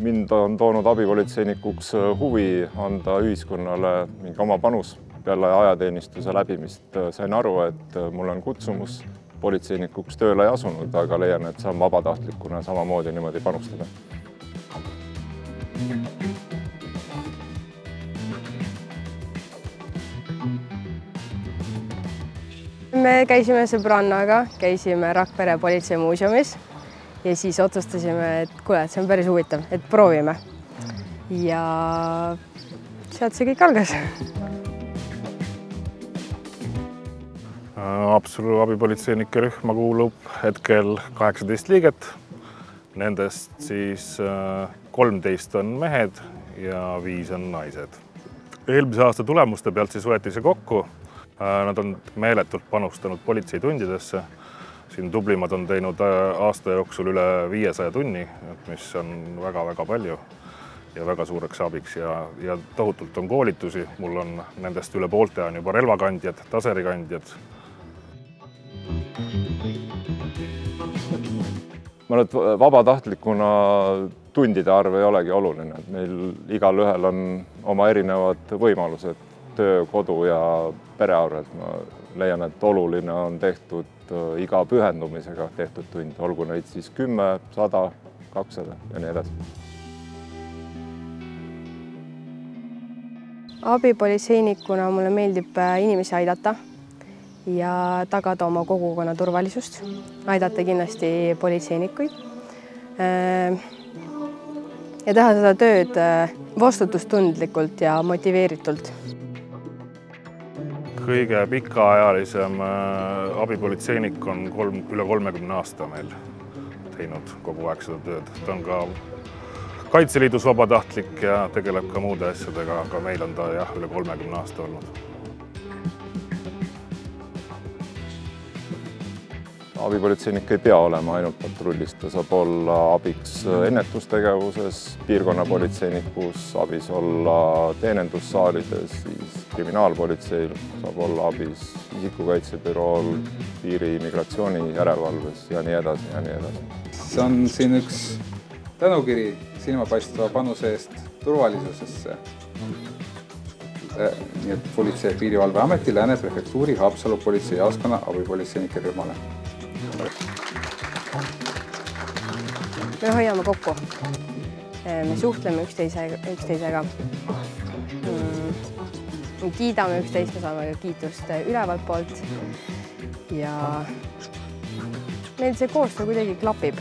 Mind on toonud abipolitseinikuks huvi anda ühiskonnale mingi oma panus. Peale ajateenistuse läbimist sain aru, et mul on kutsumus. Politseinikuks tööle ei asunud, aga leian, et saan vabatahtlikuna samamoodi niimoodi panustada. Me käisime sõbrannaga, käisime Rakvere politseimuuseumis ja siis otsustasime, et kuule, see on päris huvitav, et proovime. Ja sealt see kõik algas. Haapsalu abipolitseinike rühma kuulub hetkel 18 liiget. Nendest siis 13 on mehed ja 5 on naised. Eelmise aasta tulemuste pealt siis võeti see kokku. Nad on meeletult panustanud politseitundidesse. Siin tublimad on teinud aasta jooksul üle 500 tunni, mis on väga-väga palju ja väga suureks abiks. Ja tohutult on koolitusi. Mul on nendest üle poolte on juba relvakandjad, taserikandjad. Ma arvan, et vabatahtlikuna tundide arv ei olegi oluline. Meil igal ühel on oma erinevad võimalused töö, kodu ja perearvelt. Ma leian, et oluline on tehtud iga pühendumisega tehtud tund, olgu neid siis 10, 100, 200 ja nii edasi. Abipolitseinikuna mulle meeldib inimesi aidata ja tagada oma kogukonna turvalisust, aidata kindlasti politseinikuid ja teha seda tööd vastutustundlikult ja motiveeritult. Kõige pikaajalisem abipolitseinik on üle 30 aasta meil teinud kogu aeg seda tööd. Ta on ka Kaitseliidus vabatahtlik ja tegeleb ka muude asjadega, aga meil on ta üle 30 aasta olnud. Abipolitseinik ei pea olema ainult patrullis, ta saab olla abiks ennetustegevuses, piirkonnapolitseinikus, abis olla teenendussaalides, siis kriminaalpolitseil saab olla abis isikukaitsebürool, piiri immigratsiooni järelevalves ja nii edasi ja nii edasi. See on siin üks tänukiri silmapaistva panuse eest turvalisusesse. Nii et Politsei- ja Piirivalveameti Lääne prefektuuri Haapsalu politseijaoskonna abipolitseinike rühmale. Me hoiame kokku. Me suhtleme üksteisega. Me kiidame üksteist, me saame kiitust ülevalt poolt. Ja meil see koostöö kuidagi klapib.